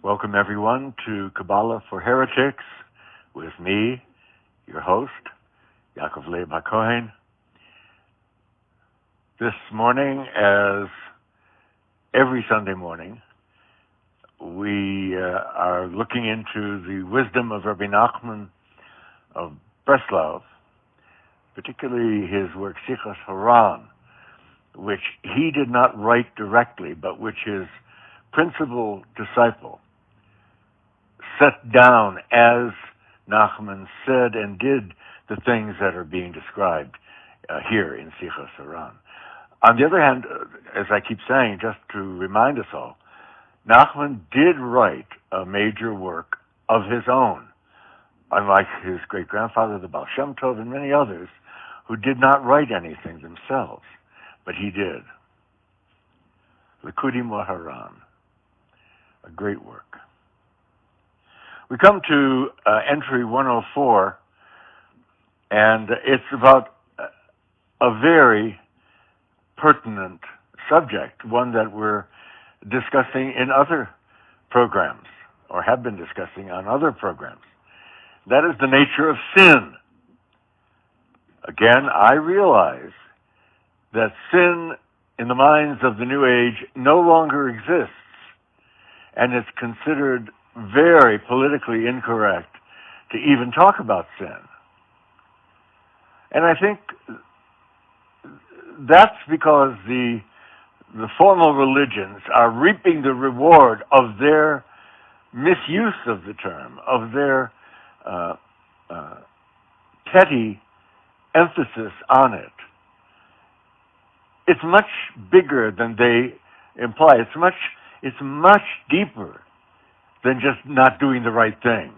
Welcome everyone to Kabbalah for Heretics with me, your host, Yakov Leib. This morning, as every Sunday morning, we are looking into the wisdom of Rabbi Nachman of Breslaw, particularly his work Sichas Haran, which he did not write directly, but which his principal disciple set down as Nachman said and did the things that are being described here in Sichas Haran. On the other hand, as I keep saying, just to remind us all, Nachman did write a major work of his own, unlike his great-grandfather, the Baal Shem Tov, and many others who did not write anything themselves, but he did. Likudim Haran, a great work. We come to entry 104, and it's about a very pertinent subject, one that we're discussing in other programs, or have been discussing on other programs. That is the nature of sin. Again, I realize that sin in the minds of the New Age no longer exists, and it's considered very politically incorrect to even talk about sin. And I think that's because the formal religions are reaping the reward of their misuse of the term, of their petty emphasis on it. It's much bigger than they imply. It's much deeper than just not doing the right thing.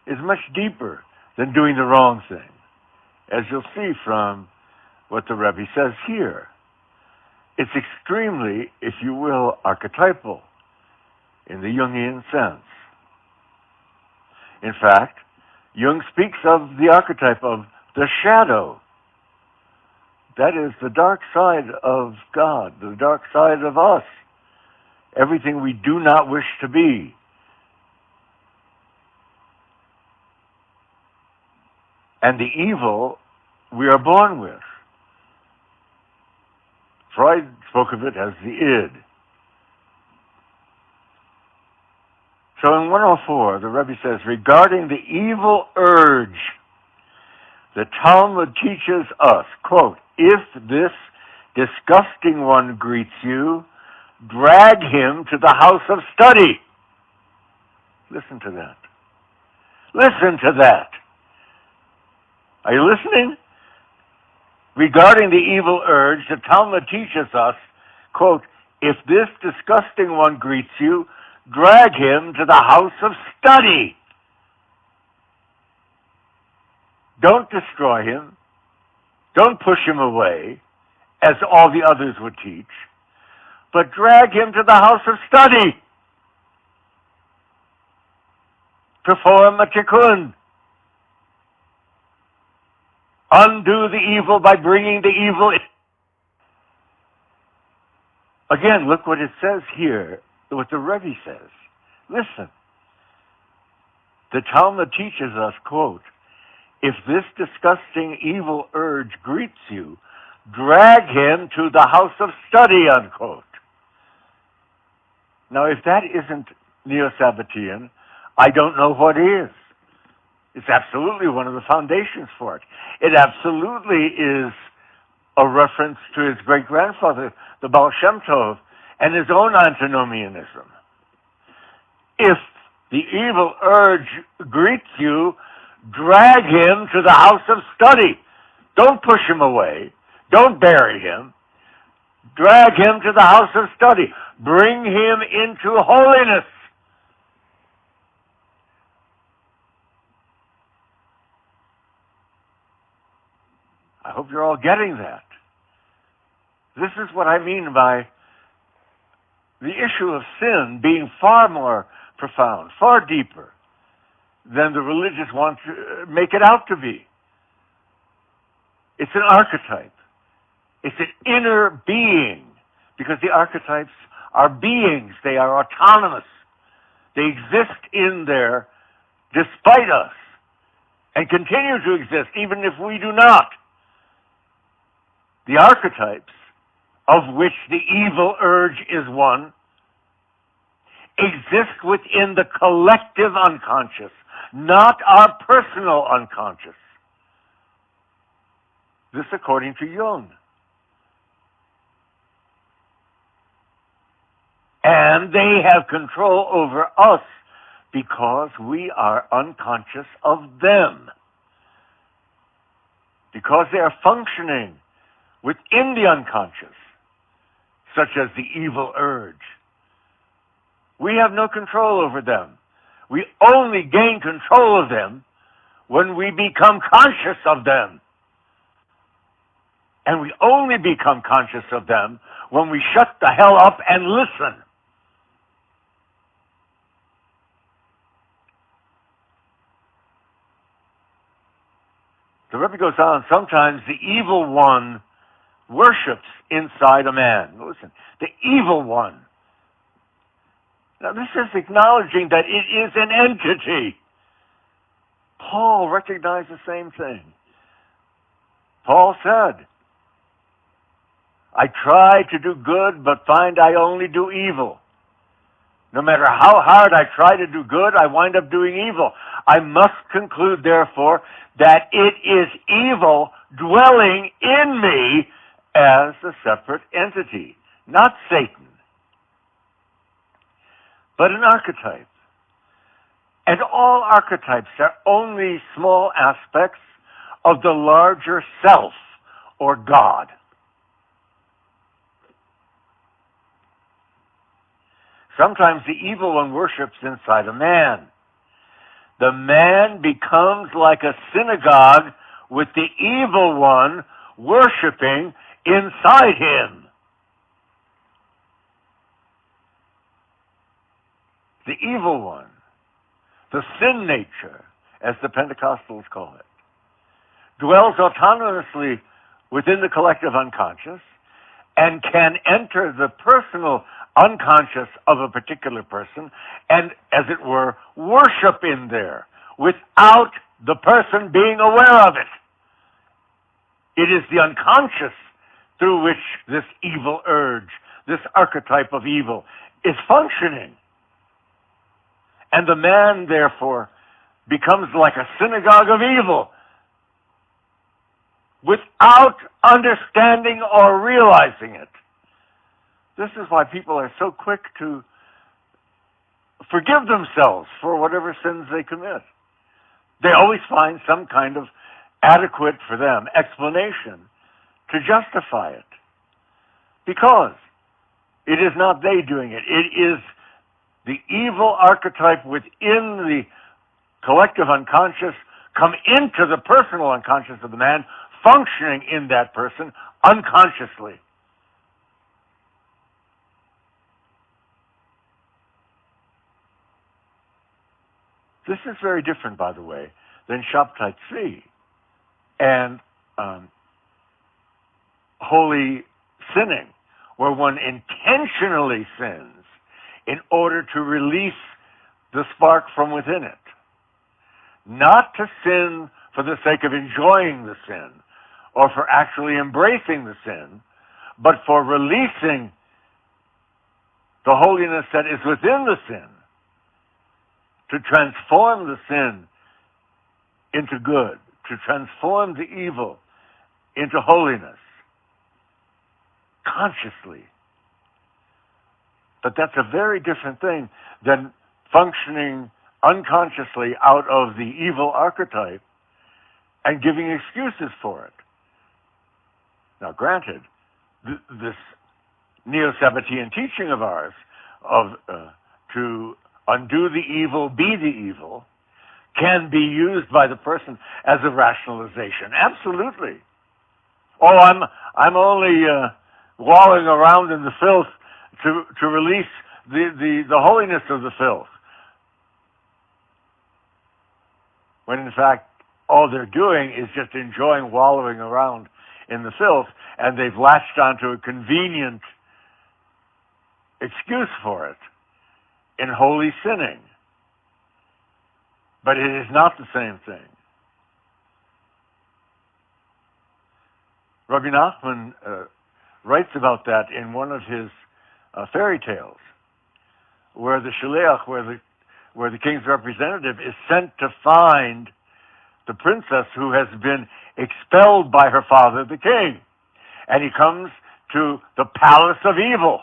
It's much deeper than doing the wrong thing, as you'll see from what the Rebbe says here. It's extremely, if you will, archetypal in the Jungian sense. In fact, Jung speaks of the archetype of the shadow. That is the dark side of God, the dark side of us, everything we do not wish to be. And the evil we are born with. Freud spoke of it as the id. So in 104, the Rebbe says, regarding the evil urge, the Talmud teaches us, quote, if this disgusting one greets you, drag him to the house of study. Listen to that. Listen to that. Are you listening? Regarding the evil urge, the Talmud teaches us, quote, if this disgusting one greets you, drag him to the house of study. Don't destroy him. Don't push him away, as all the others would teach, but drag him to the house of study. Perform a tikkun. Undo the evil by bringing the evil in. Again, look what it says here, what the Rebbe says. Listen. The Talmud teaches us, quote, if this disgusting evil urge greets you, drag him to the house of study, unquote. Now, if that isn't Neo-Sabbatean, I don't know what is. It's absolutely one of the foundations for it. It absolutely is a reference to his great-grandfather, the Baal Shem Tov, and his own antinomianism. If the evil urge greets you, drag him to the house of study. Don't push him away. Don't bury him. Drag him to the house of study. Bring him into holiness. I hope you're all getting that. This is what I mean by the issue of sin being far more profound, far deeper than the religious want to make it out to be. It's an archetype. It's an inner being, because the archetypes are beings. They are autonomous. They exist in there despite us and continue to exist even if we do not. The archetypes, of which the evil urge is one, exist within the collective unconscious, not our personal unconscious. This according to Jung. And they have control over us because we are unconscious of them. Because they are functioning within the unconscious, such as the evil urge. We have no control over them. We only gain control of them when we become conscious of them. And we only become conscious of them when we shut the hell up and listen. The Rebbe goes on, sometimes the evil one worships inside a man. Listen, the evil one. Now this is acknowledging that it is an entity. Paul recognized the same thing. Paul said, I try to do good, but find I only do evil. No matter how hard I try to do good, I wind up doing evil. I must conclude, therefore, that it is evil dwelling in me as a separate entity, not Satan, but an archetype. And all archetypes are only small aspects of the larger self, or God. Sometimes the evil one worships inside a man. The man becomes like a synagogue with the evil one worshiping inside him. The evil one, the sin nature, as the Pentecostals call it, dwells autonomously within the collective unconscious and can enter the personal unconscious of a particular person and, as it were, worship in there without the person being aware of it. It is the unconscious through which this evil urge, this archetype of evil, is functioning. And the man, therefore, becomes like a synagogue of evil without understanding or realizing it. This is why people are so quick to forgive themselves for whatever sins they commit. They always find some kind of adequate, for them, explanation to justify it. Because it is not they doing it. It is the evil archetype within the collective unconscious come into the personal unconscious of the man, functioning in that person unconsciously. This is very different, by the way, than Shabtai Tzvi and holy sinning, where one intentionally sins in order to release the spark from within it. Not to sin for the sake of enjoying the sin or for actually embracing the sin, but for releasing the holiness that is within the sin, to transform the sin into good, to transform the evil into holiness, consciously. But that's a very different thing than functioning unconsciously out of the evil archetype and giving excuses for it. Now, granted, this Neo-Sabbatean teaching of ours of to undo the evil, be the evil, can be used by the person as a rationalization. Absolutely. Oh, I'm only wallowing around in the filth to release the holiness of the filth. When in fact, all they're doing is just enjoying wallowing around in the filth, and they've latched onto a convenient excuse for it in holy sinning. But it is not the same thing. Rabbi Nachman writes about that in one of his fairy tales, where the shaliach, where the king's representative is sent to find the princess who has been expelled by her father, the king. And he comes to the palace of evil.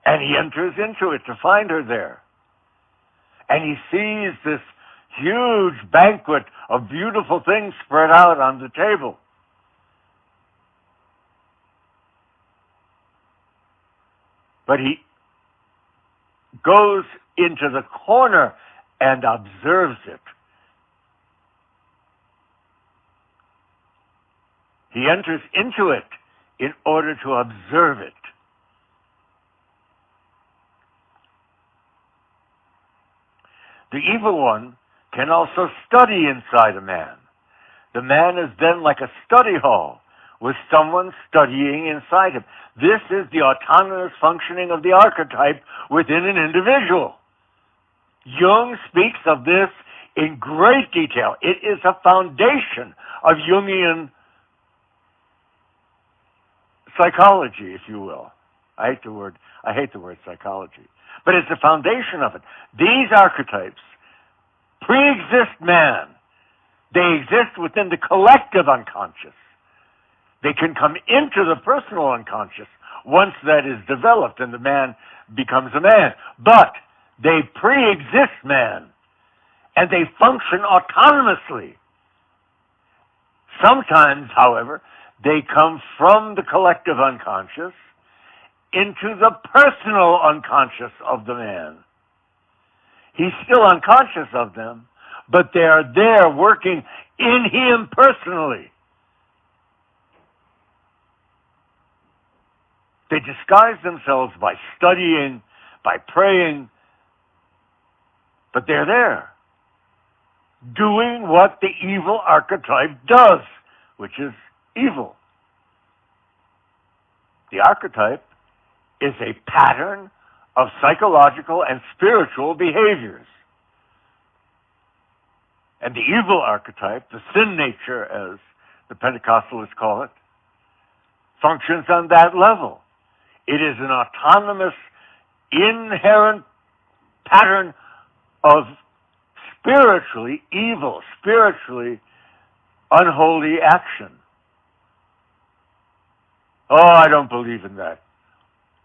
And he enters into it to find her there. And he sees this huge banquet of beautiful things spread out on the table. But he goes into the corner and observes it. He enters into it in order to observe it. The evil one can also study inside a man. The man is then like a study hall with someone studying inside him. This is the autonomous functioning of the archetype within an individual. Jung speaks of this in great detail. It is a foundation of Jungian psychology, if you will. I hate the word psychology. But it's the foundation of it. These archetypes pre-exist man. They exist within the collective unconscious. They can come into the personal unconscious once that is developed and the man becomes a man. But they pre-exist man, and they function autonomously. Sometimes, however, they come from the collective unconscious into the personal unconscious of the man. He's still unconscious of them, but they are there working in him personally. They disguise themselves by studying, by praying, but they're there, doing what the evil archetype does, which is evil. The archetype is a pattern of psychological and spiritual behaviors. And the evil archetype, the sin nature, as the Pentecostalists call it, functions on that level. It is an autonomous, inherent pattern of spiritually evil, spiritually unholy action. Oh, I don't believe in that.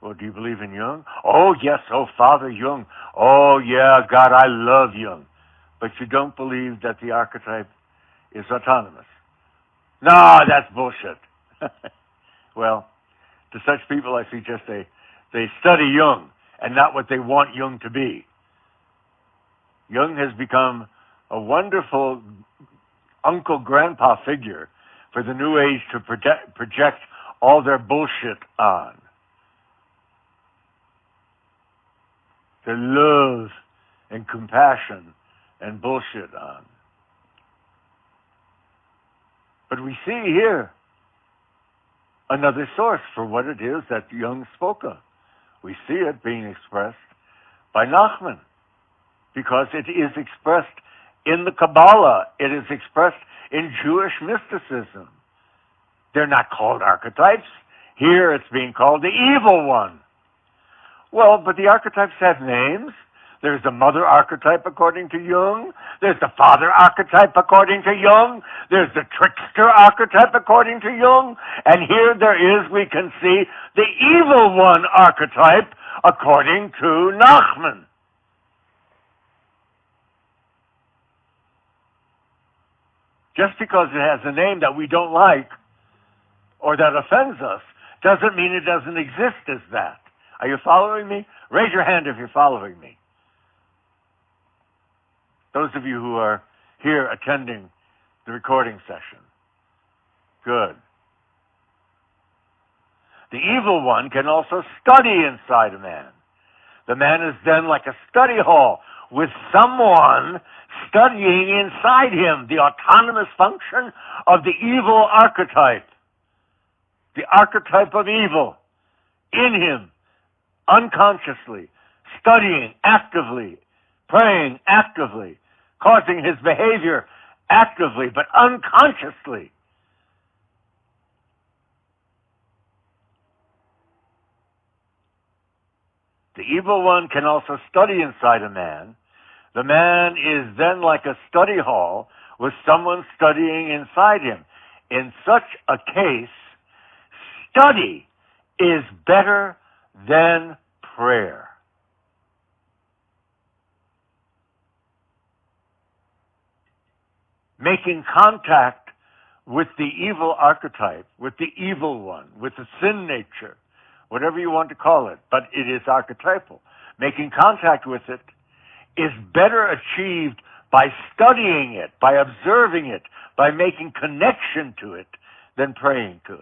Well, do you believe in Jung? Oh, yes. Oh, Father Jung. Oh, yeah, God, I love Jung. But you don't believe that the archetype is autonomous. No, that's bullshit. Well, to such people, I suggest they study Jung and not what they want Jung to be. Jung has become a wonderful uncle, grandpa figure for the New Age to project all their bullshit on. Their love and compassion and bullshit on. But we see here another source for what it is that Jung spoke of. We see it being expressed by Nachman, because it is expressed in the Kabbalah. It is expressed in Jewish mysticism. They're not called archetypes. Here it's being called the evil one. Well, but the archetypes have names. There's the mother archetype according to Jung. There's the father archetype according to Jung. There's the trickster archetype according to Jung. And here there is, we can see, the evil one archetype according to Nachman. Just because it has a name that we don't like or that offends us doesn't mean it doesn't exist as that. Are you following me? Raise your hand if you're following me. Those of you who are here attending the recording session. Good. The evil one can also study inside a man. The man is then like a study hall with someone studying inside him the autonomous function of the evil archetype. The archetype of evil in him, unconsciously, studying actively praying actively, causing his behavior actively, but unconsciously. The evil one can also study inside a man. The man is then like a study hall with someone studying inside him. In such a case, study is better than prayer. Making contact with the evil archetype, with the evil one, with the sin nature, whatever you want to call it, but it is archetypal. Making contact with it is better achieved by studying it, by observing it, by making connection to it, than praying to it.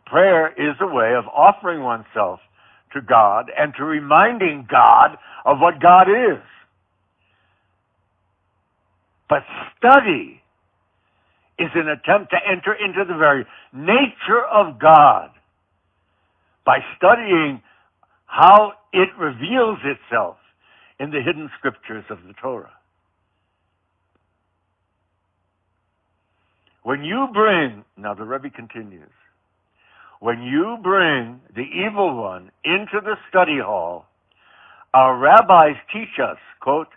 Prayer is a way of offering oneself to God and to reminding God of what God is. But study is an attempt to enter into the very nature of God by studying how it reveals itself in the hidden scriptures of the Torah. When you bring, now the Rebbe continues, when you bring the evil one into the study hall, our rabbis teach us, quote,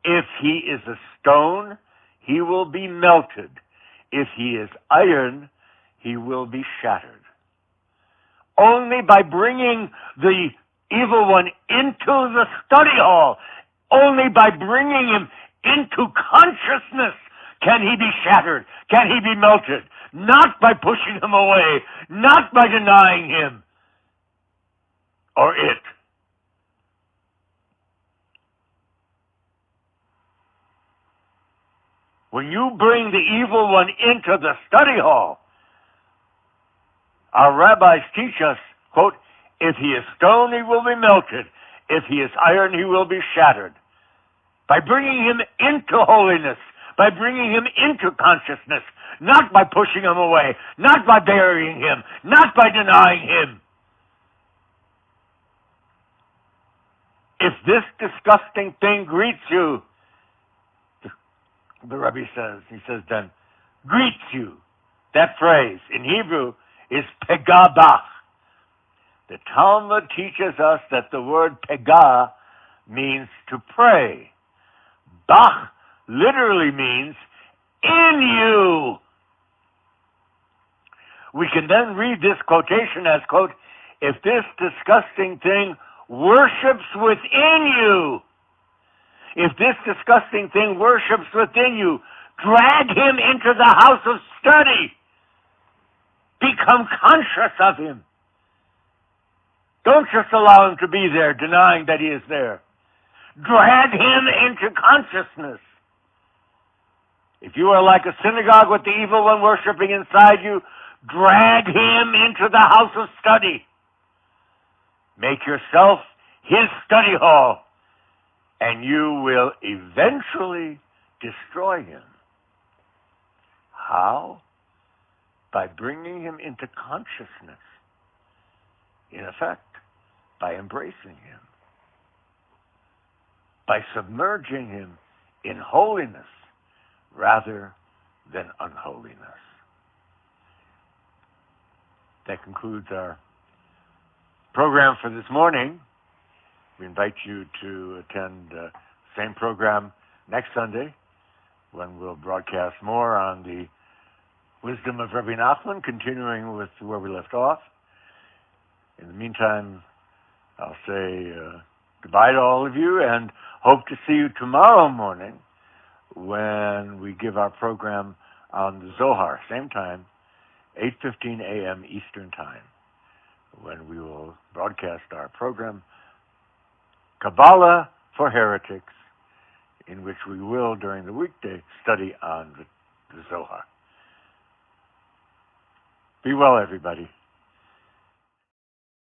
if he is a stone, he will be melted. If he is iron, he will be shattered. Only by bringing the evil one into the study hall, only by bringing him into consciousness can he be shattered, can he be melted. Not by pushing him away, not by denying him or it. When you bring the evil one into the study hall, our rabbis teach us, quote, if he is stone, he will be melted. If he is iron, he will be shattered. By bringing him into holiness, by bringing him into consciousness, not by pushing him away, not by burying him, not by denying him. If this disgusting thing greets you, the Rebbe says, he says then, greets you. That phrase in Hebrew is pegah bach. The Talmud teaches us that the word pegah means to pray. Bach literally means in you. We can then read this quotation as, quote, if this disgusting thing worships within you, if this disgusting thing worships within you, drag him into the house of study. Become conscious of him. Don't just allow him to be there, denying that he is there. Drag him into consciousness. If you are like a synagogue with the evil one worshiping inside you, drag him into the house of study. Make yourself his study hall, and you will eventually destroy him. How? By bringing him into consciousness. In effect, by embracing him. By submerging him in holiness rather than unholiness. That concludes our program for this morning. We invite you to attend the same program next Sunday when we'll broadcast more on the wisdom of Rabbi Nachman, continuing with where we left off. In the meantime, I'll say goodbye to all of you and hope to see you tomorrow morning when we give our program on the Zohar, same time, 8:15 a.m. Eastern Time, when we will broadcast our program, Kabbalah for Heretics, in which we will, during the weekday, study on the Zohar. Be well, everybody.